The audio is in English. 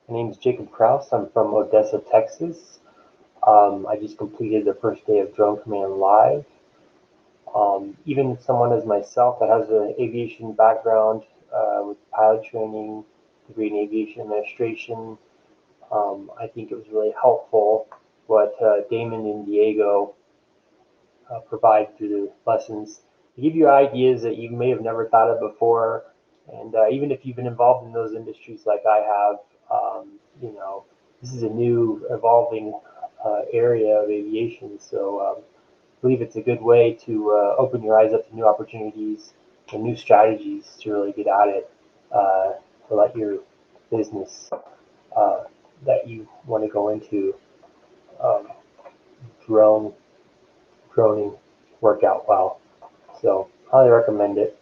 My name is Jacob Kraus. I'm from Odessa, Texas. I just completed the first day of Drone Command Live. Even someone as myself that has an aviation background with pilot training, degree in aviation administration, I think it was really helpful what Damon and Diego provide through the lessons to give you ideas that you may have never thought of before. And even if you've been involved in those industries like I have, you know, this is a new evolving area of aviation. So I believe it's a good way to open your eyes up to new opportunities and new strategies to really get at it, to let your business uh, that you want to go into um, drone droning work out well. So highly recommend it.